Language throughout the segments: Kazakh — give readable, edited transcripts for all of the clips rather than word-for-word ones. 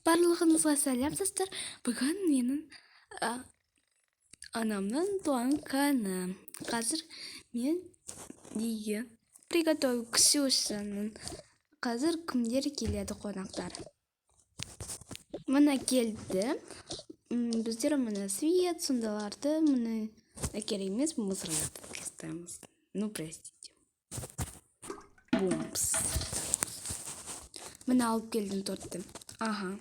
Барлығыңызға сәлем достар. Бүгін менің анамның туған күні. Қазір мен үйге приготовлю Ксюшаның. Қазір кімдер келеді қонақтар? Мына келді. Біздер мына свет, сондаларды мына керек емес, мусорға тастаймыз. Ну, простите. Бумс. Мына алып келдім тортты. Ага.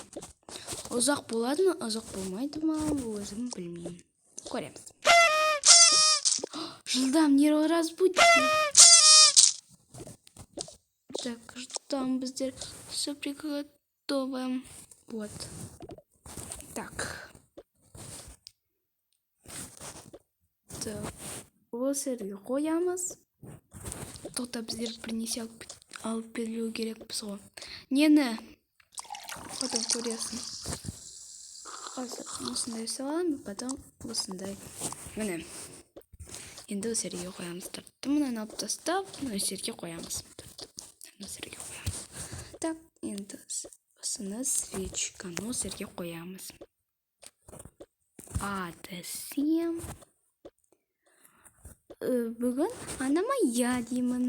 Ұзақ болады ма, ұзақ болмайды ма, өзім білмеймін. Көреміз. Жылдам, не разбудите. Так, ждем, біздер все приготовим. Вот. Так. Так. Осы жерге қоямыз. Тоқта біздер принесе алып келу керекпіз ғой. Нені? Потом көресің. Осындай саламын, потом осындай. Міне. Енді осы жерге қоямыз. Мынаны алып тастап, осы жерге қоямыз. Осы жерге қоямыз. Так, енді осыны свечканы осы жерге қоямыз. Десем. Бүгін анама я деймін.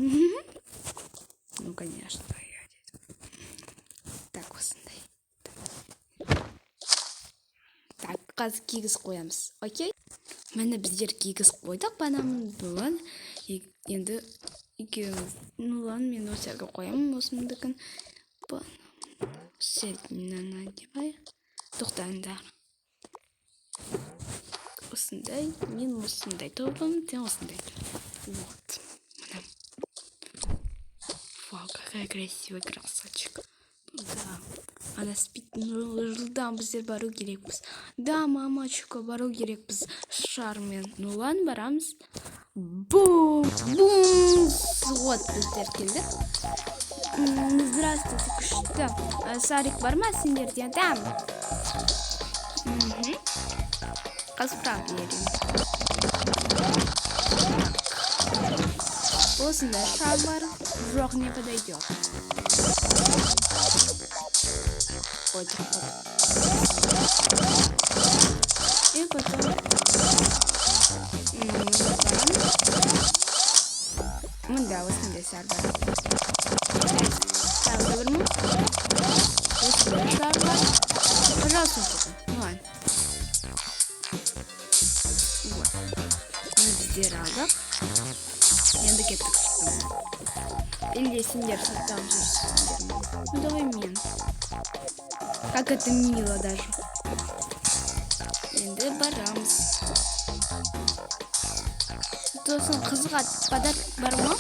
Ну, конечно, я деймін. Так, осындай. Так, қазір кигіз қоямыз. Окей? Мені біздер кигіз қойдық банамын бүгін. Енді екеуміз. Ну, ладно, мен осы жерге қоямын осындыкін. Серединен надевай. Тоқтаңдар. Осындай, мен осындай тобым, сен осындай. Вот. Вау, какая красивая красавчик. Да. Она спит. Ну, жылдам біздер бару керекпіз. Да, мамачка, бару керекпіз шармен. Ну, ладно, барамыз. Бум! Бум! Вот, біздер келдік. Здравствуйте, күшті. Сарик бар ма сендерде? Да. Қазправ берем. Осындай шар бар, жоқ не подойдет. Ой, и потом мында осындай шар бар. Так, доверну. Осындай шар бар. Пожалуйста, ну ладно. Біздер алдық. Енді кеттік шықтым. Или сендер шықтам жүрсіңдер. Ну давай мен. Как это мило даже. Енді барамыз. Тосын қызға подарок бар ма?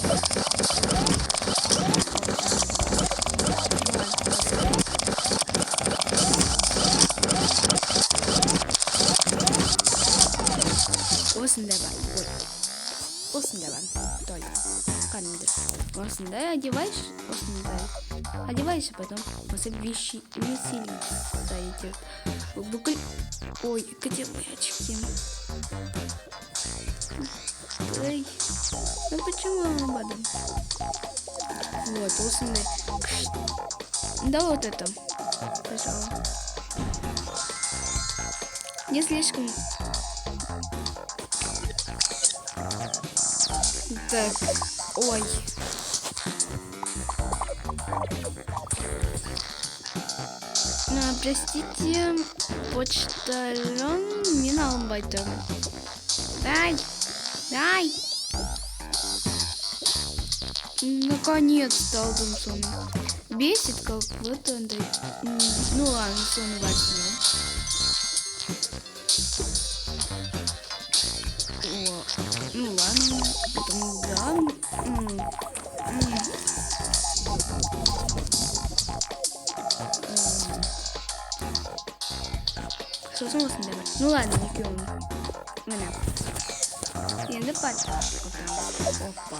Осындай бар. Осындай бар. Только. Қанымды. Осындай одеваешь. Осындай. Одеваешь, а потом после веселиться идет. Бүкіл. Ой, где мои очки? Ой. Ну почему я упаду? Вот, осындай. Да вот это. Пожалуйста. Не слишком. Так, ой. Простите, почтальон мен алынбай тұрмын. Дай. Наконец-то алдым соны. Бесит как вот он. Ну ладно, соны возьмем. Ну ладно, потом да. Сосын осындай бар. Ну ладно, екеуін. Міне. Енді пальчик қотамыз. Опа.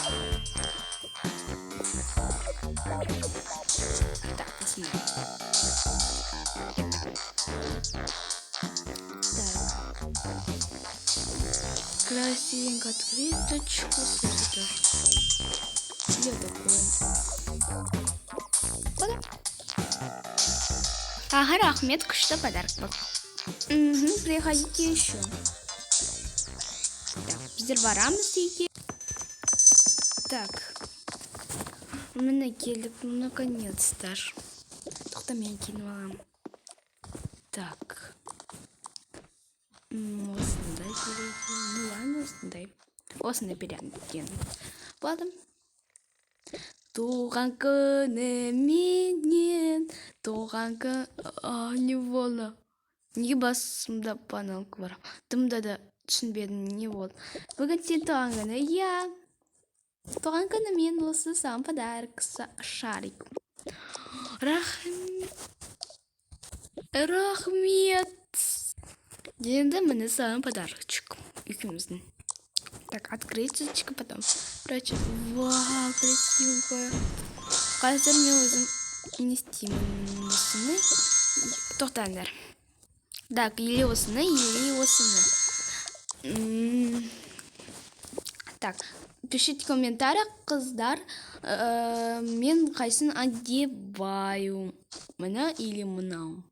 Так, осындай. Так. Красивенько открыточку. Слушайте. Где такое? Куда? Ага, рахмет, что подарок был. Угу, приходите еще. Так, біздер барамыз үйге. Так. Міне келдік, наконец-то. Тоқта мен киініп аламын. Так. Осындай керек. Ну ладно, осындай. Осындай беремін. Болады. Туған күніменен, туған күн... не болды? Неге басымда паналық бар? Дымда да түсінбедім, не болды? Бүгін сен туған күні, иә. Туған күнімен осы саған подарок, шарик. Рахмет. Енді міне саған подарочек. Екеуміздің. Так, открыточка потом. Короче, вау, красивенькая. Қазір мен өзім не істеймін осыны. Тоқтаңдар. Так, или осыны. Так, пишите в комментариях, қыздар, мен қайсын одеваю. Мына или мынау.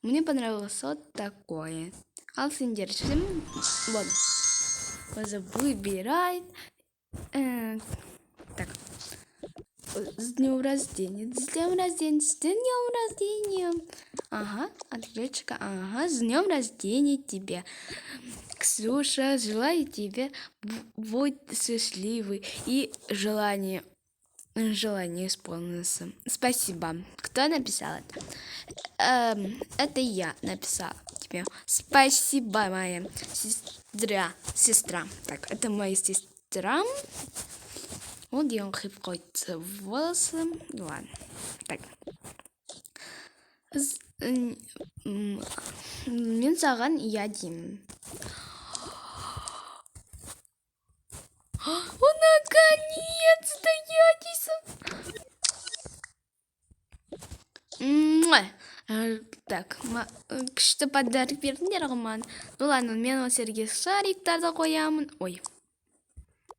Мне понравилось вот такое. Ал сендер шым, вот. Выбирает. Так. С днем рождения. С днем рождения. С днем рождения. Ага, отключка. Ага, с днем рождения тебе. Ксюша, желаю тебе будь счастливой и желание исполнится. Спасибо. Кто написал это? Это я написала тебе. Спасибо, моя сестра. Так, это моя сестра. Вот я қойып волосы. Ладно. Так. Мен саған я деймін. Наконец-то я дейсің. Так, күшті подарок бердіңдер ғыман. Ну ладно, мен осы жерге шариктарды қоямын. Ой.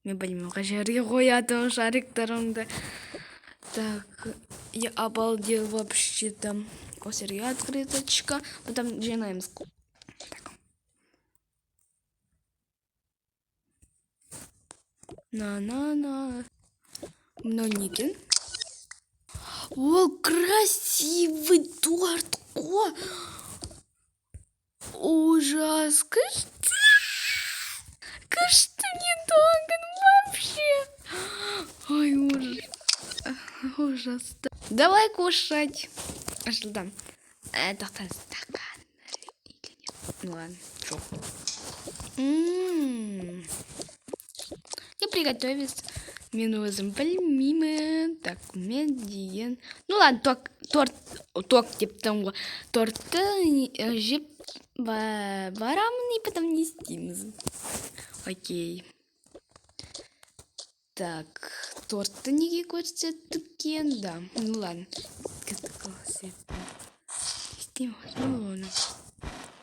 Мен білмеймін, қай жерге қоятын шариктарымды. Так, я обалдел вообще-то. Осы жерге открыточка. Потом жинаемыз. Так. На. Но некен. О, красивый торт. О, ужас. Что не тонкан вообще. Ой, ужас. Давай кушать. А что там? Это стакан или нет? Ну ладно, шо. Я приготовить минузом пельмени. Так, медиен. Ну ладно, торт типа там торты жеп барамын и потом не стимз. Окей. Так, торты неге көрсеттік, да. Ну ладно.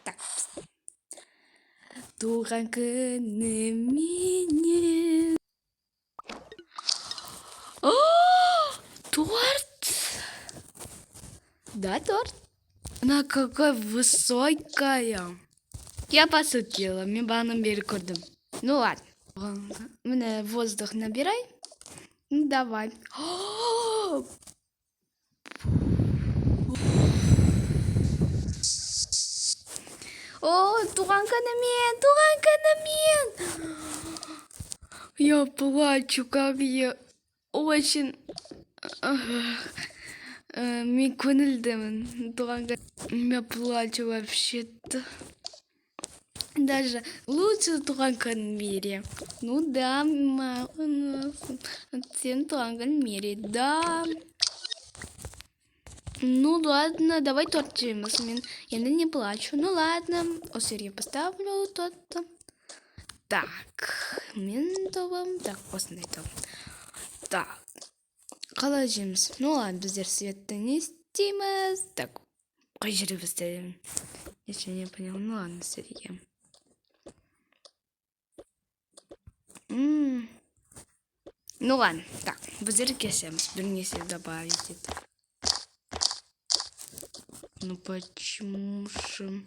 Так. Туған күніменен. Торт! Да, торт? Она какая высокая. Я пошутила, мен бағынан бері көрдім. Ну ладно. Мне воздух набирай. Ну давай. О, туған күнімен. Я плачу, как я очень... Мен көңілдімін. Я плачу вообще-то. Даже лучше туған күн мире. Ну да, сен туған күн мире, да. Ну ладно, давай торт жейміз. Мен енді не плачу. Ну ладно, осы жерге поставлю тортты. Так, мен тобым. Так, осындай тобым. Так, қалай жейміз? Ну ладно, біздер светті не істейміз. Так, қай жерге поставим? Еще не понял. Ну ладно, светке. Ну ладно, так, базир кесем, вернее, добавить это. Ну почему же?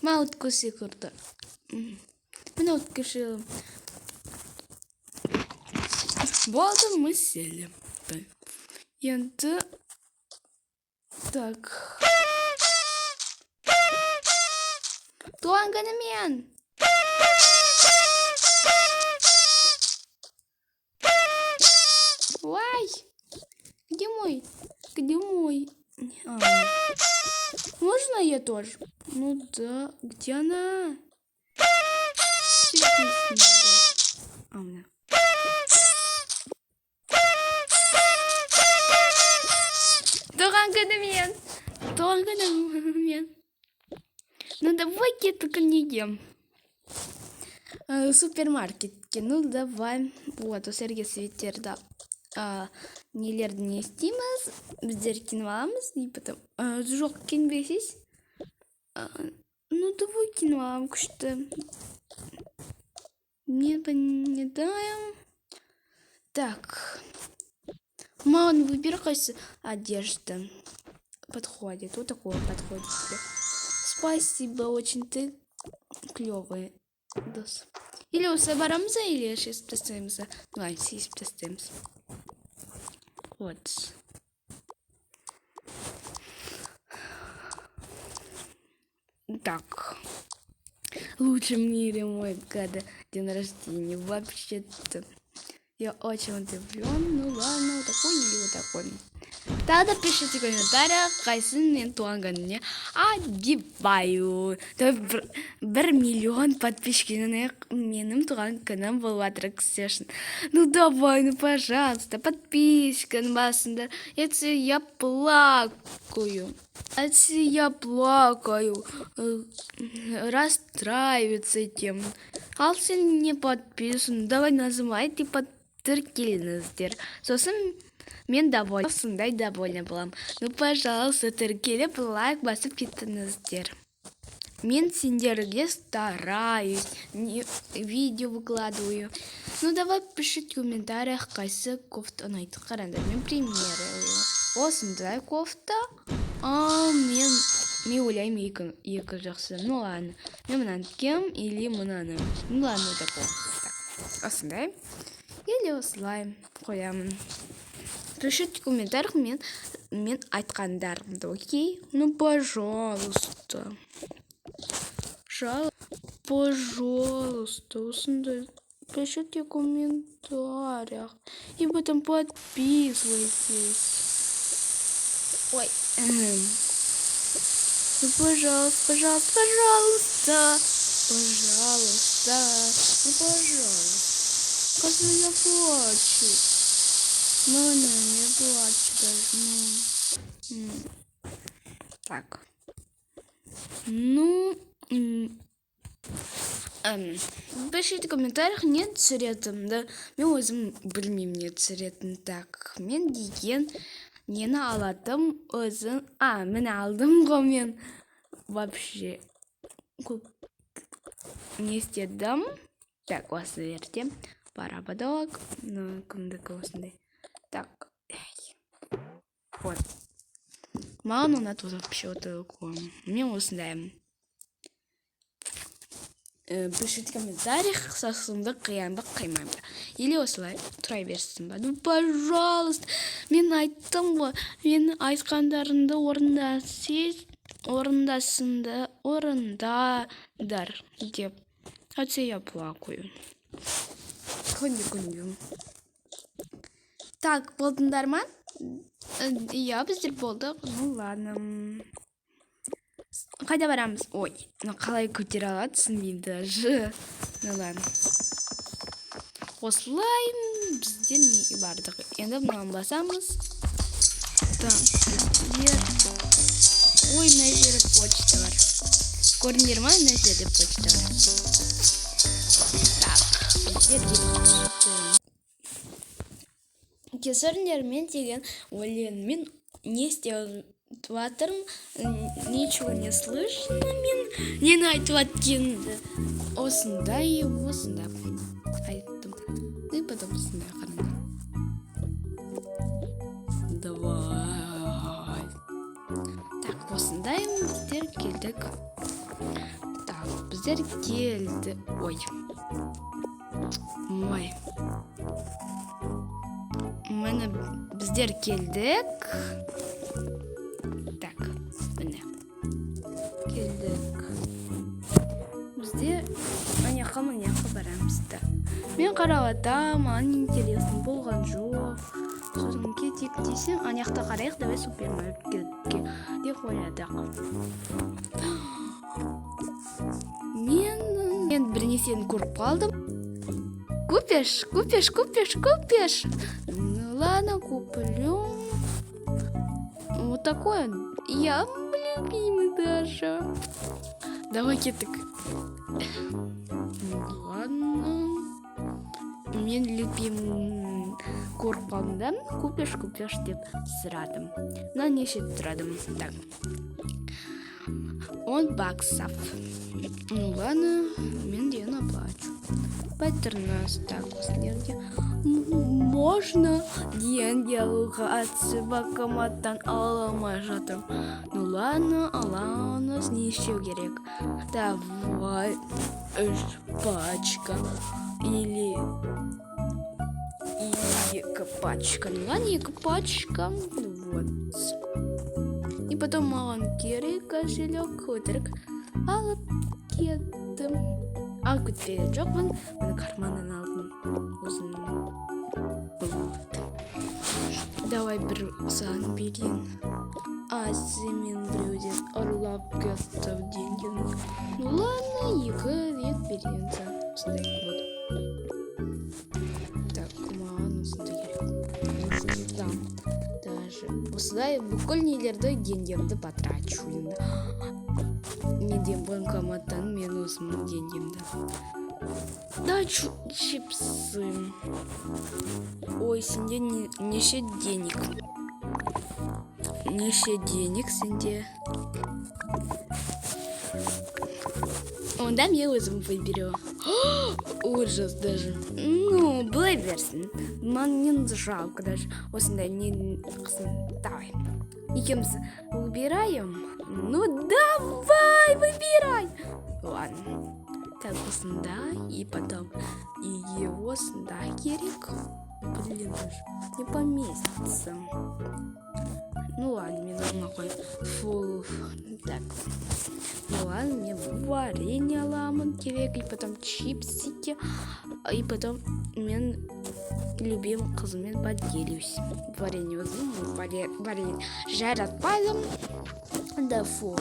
Мало откуси курта. Меня откушила. Вот мы сели. Енді так. Туған күнімен. Ой, где мой? Где мой? Можно я тоже? Ну да, где она? Туған күнімен. Туған күнімен. Ну давайте только не ем. Супермаркетке. Ну давай. Вот, у Сергея Светерда. Нелерді не істейміз, біздер киніп аламыз, и потом жоқ кенбейсіз. Ну давай киніп алам күшті. Не понимаем. Так. Ман, выбери какая одежда. Подходит. Вот такое подходит тебе. Спасибо, очень ты клевый. Или соберемся, или сейчас тестуемся. Давай, сейчас тестуемся. Вот. Так. Лучший в мире мой день рождения. Вообще-то. Я очень удивлен. Ну ладно, вот такой или вот такой. Тогда пишите в комментариях, қайсын мен туған күніне одеваю. 1 миллион подписчиков менің туған күнім болып жатыр, ксешін. Ну давай, ну пожалуйста, подписчиканы басыңдар. Это я плакаю. Это я плакаю. Расстраиваться этим. Ал сен не подписан. Давай нажимайте тіркеліңіздер. Сосын мен довольна. Осындай довольна болам. Ну, пожалуйста, тіркеліп лайк басып кетіңіздер. Мен сендерге стараюсь. Видео выкладываю. Ну, давай пишите в комментариях, қайсы кофта ұнайды. Қараңдар, мен примеры. Осындай кофта. Мен ойлаймын екі жақсы. Ну, ладно. Мен мұнан кем или мұнаны. Ну, ладно, такой. Так, осындай. Или осылай қоямын. Пишите в комментариях мен айтқандарымды, окей? Ну, пожалуйста. Пожалуйста, осындай. Пишите в комментариях. И потом подписывайтесь. Ой. Ну, пожалуйста, пожалуйста, пожалуйста. Пожалуйста. Ну, пожалуйста. Кажется, я плачу. Ну, не плачу даже. Так. Ну, пишите в комментариях, нет цветом, да? Мен өзім білмеймін нет цветом. Так, мен деген нені аладым өзім. Мен алдым ғой мен. Вообще. Не істедім. Так, осы верте. Парабадок. Ну, кімдікі осындай. Так. Вот. Маған ұнады тут вообще такое. Мне осындай. Пишите в комментариях, сасымды қиянды қимаймын. Или осылай тұра берсін ба. Ну, пожалуйста. Мен айттым ғой. Мен айтқандарымды орындадар деп. Хотя я плакаю. Күнде. Так, болдыңдар ма? Я біздер болдық. Ну, ладно. Қайда барамыз? Ой, қалай көтере алады түсінбеймін даже. Ну, ладно. Осылай біздер не бардық. Енді мұнан басамыз. Так, біздер. Ой, мына жерде почта бар. Көрдіңдер ма? Мына жерде почта бар. Так, біздер кесіріндер мен деген ойлен. Мен не істеп жатырмын, ничего не слышно мен. Нені айтып жатқанымды. Осындай айттым. И потом осындай қараңдар. Давай. келдік. Так, біздер келді. Ой. Мені біздер келдік. Так, міне. Келдік. Бізде анаяққа барамыз да. Мен қараватам, маған интересно болған жоқ. Сосын кетейік десем, анаяқта қарайық, давай супермаркетке деп ойладық. Мен бір нәрсені көріп қалдым. Купишь? Ну ладно, куплю. Вот такое. Я любимый даже. Давай кеттік. Ладно. Мен любимый көріп қалдым да. Купишь деп сұрадым. Но неше тұрадым. Так. 10 баксов. Ну ладно, мен дені оплачу. 14. Так, осылерде. Можно деньги алуға атсы банкоматтан ала алмай жатырмын. Ну ладно, аламыз, не істеу керек? Давай 3 пачка. Или 2 пачка. Ну ладно, 2 пачка. Вот. И потом маған керек кошелек өтірік алып кеттім. Ал күтпеген жоқпын. Бұны карманнан алдым. Давай бір саған берейін. Сен біреуден ұрлап кеттім деньги. Ну ладно, 2 рет берейін саған. Осындай вот. Так, маған осындай керек. Осындай. Даже осындай бүкіл нелерді деньгімді потрачу енді. Неден банкоматтан мен осының деньгімді. Да, чипсы. Ой, сенде неше денег? Неше денег сенде? Онда мен өзім выберу. Ужас даже. Ну, былай берсін. Мен жалко даже. Осындай не қысын. Давай. Екеміз выбираем. Ну, давай, выбирай. Ладно. Так, осындай. И потом и осындай керек. Блин, даже не поместится. Ну ладно, мне нужно фу. Так. Ну ладно, мне варенье аламын керек, и потом чипсики, и потом мен любимым қызыммен поделюсь. Варенье возьму, варенье жаратпадым. Да фу.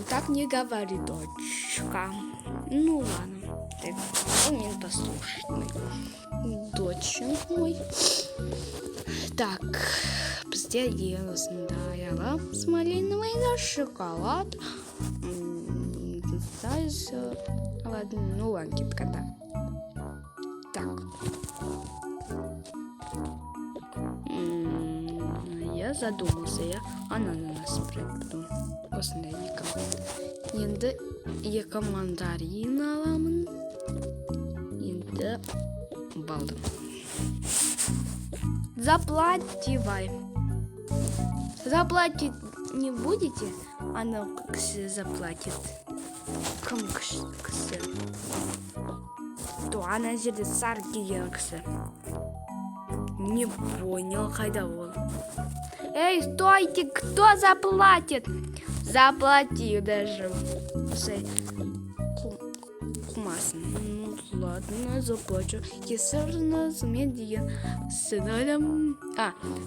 Так не говори, дочка. Ну ладно. Так, он послушный. Доченька мой. Так, бізде осындай алам с малиновой на шоколад. Ладно, ну ладно, когда. Так. Я задумался, я ананас припаду. Осындай енді 2 мандарин аламын. Енді балдым. Заплативай. Заплатить не будете? Она кісі заплатит. Кім кісі? То ана жерде сар келген кісі. Не понял, қайда ол? Эй, стойте, кто заплатит? Заплати даже. Кумасын. Ну ладно, заплачу. Кесарна мен деген сценариям.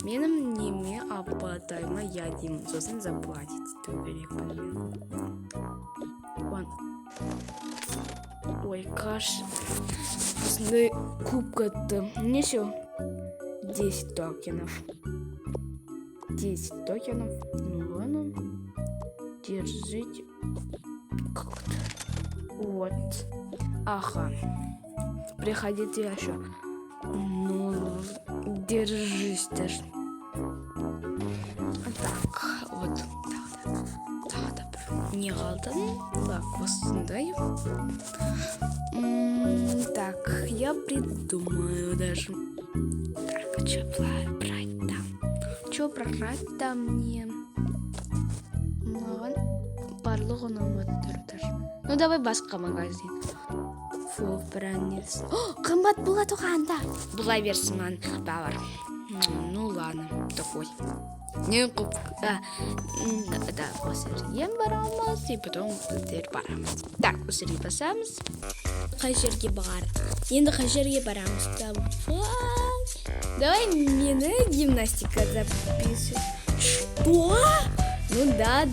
Менің неме апатайма я деймін. Сосын заплатить. Ой, каш. Осындай кубкатты. Неше? 10 токенов. 10 токенов. Ну ладно. Держите. Как-то. Вот. Ага. Приходите еще. Ну, держись даже. Так, вот. Не алтын. Так, осындай. Так, я придумаю даже. Так, что брать там? Что брать там мне? маған барлық ұнамады даже. Ну давай басқа магазин. Фу, браннерс. Қымбат болады оғанда. Бұлай берсін маған бауыр. Ну ладно, такой. Не куп. Да, осы жерге барамыз, и потом біздер барамыз. Так, осы жерге басамыз. Қай жерге бар? Енді қай жерге барамыз? Давай мені гимнастика записывай. Что? Ну да.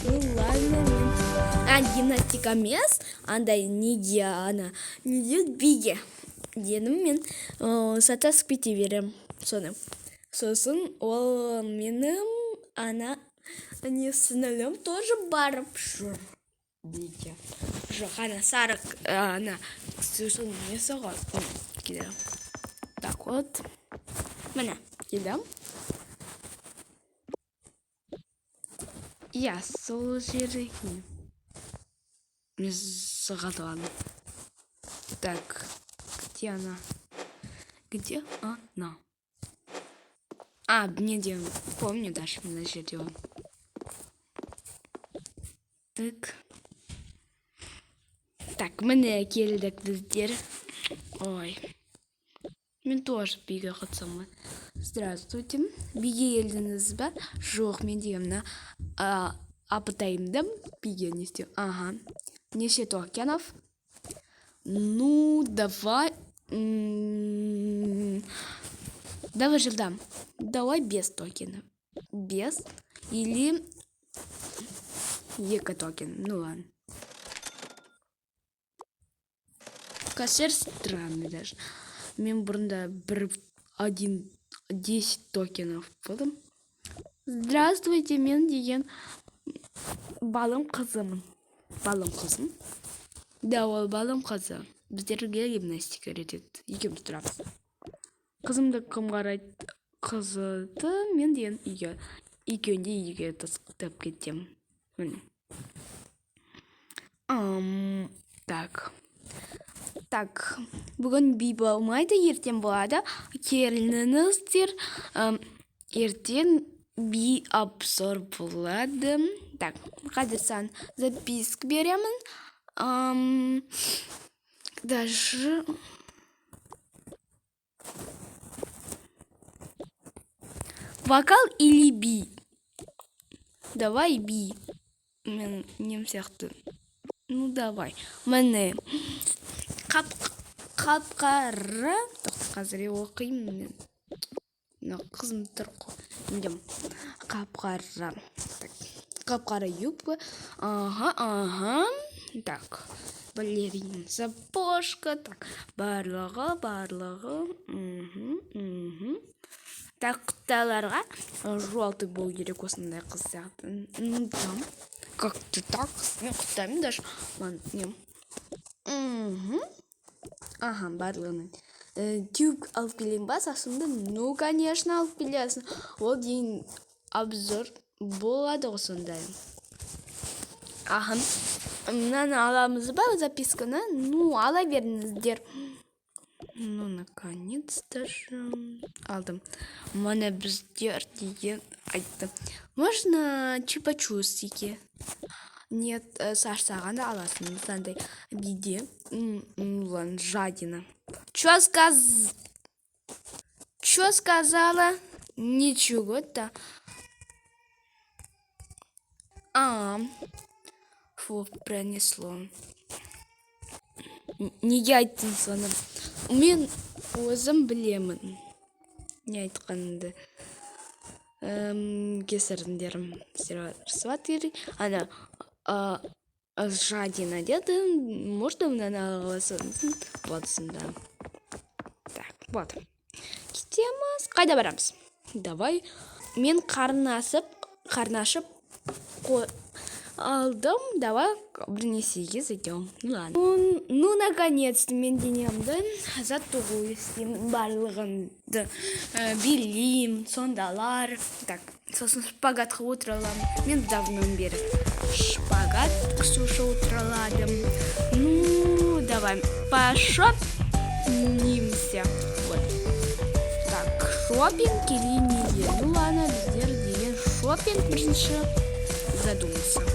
Ну ладно. Гимнастика емес, андай неге ана. Неге биге. Дедім мен сатасып кете берем. Сосын ол менің ана не сіңілім тоже барып жүр. Биге. Жоқ, ана сарық ана сосын не соған. Келем. Так вот. Міне, келем. Я сол жерге. Мен сағатуан. Так, где она? Где она? Не делаю. Помню даже, на жерде. Так, міне келдік біздер. Ой. Мен тоже биге қатсамын. Здравствуйте. Биге елдіңіз ба? Жоқ, мен деймін. Апытайымдым. Биге не істеу. Ага. Неше токенов? Ну, давай. Давай жылдам. Давай без токенов. Без. Или 2 токен. Ну ладно. Кассир странный даже. Мен бұрында 10 токенов болдым. Здравствуйте, мен деген балым қызымын. Балым қызым. Да, ол балым қызы. Біздерге гимнастика ретеді. Екеуміз тұрамыз. Қызымды кім қарайды? Қызыды мен деген үйге. Екеуінде үйге тасқытып кетем. Так, бүгін би болмайды, ертең болады. Келіңіздер, ертең би обзор болады. Так, қазір сан записк беремін. Даже вокал или би? Давай би. Мен нем сияқты. Ну давай. Міне қап-қара. Қазір оқимын мен. Қызым тұр қой. Қап-қара. Қап-қара юбка. Ага. Так. Балерина сапожка. Так. Барлығы. Так, құтталарға жуалты болу керек осындай қыз сияқты. Как-то так. Мен құттаймын даже. Ага, барлығынан. Тюб алып келем ба сасымды? Ну, конечно, алып келесің. Ол дейін обзор болады осындай. Ага. Мынаны аламыз ба записканы? Ну, ала беріңіздер. Ну, наконец-то же алдым. Мана біздер деген айтты. Можно чупа-чустики? Нет, сарсағанда аласың. Сандай биде. Ладно, жадина. Чё сказала? Ничего-то. Фу, пронесло. Неге айттың соны? Мен өзім білемін. Не айтқанымды. Кесіріндерім. Сватыры. Ана, жадина деді. Можно мынаны аласың? Вот сында. Так, вот. Кетеміз. Қайда барамыз? Давай. Мен қарнашып алдым. Давай бірнесеге зайдем. Ну ладно. Ну, наконец-то мен денемді заттығу істеймін барлығынды. Билеймін, сондалар. Так, сосын шпагатқа отыралам. Мен давнан бері шпагат Ксюша отыраладым. Ну, давай пошопнимся. Вот. Так, шопинг или не? Ну ладно, біздер деген шопинг бірінші. задумался.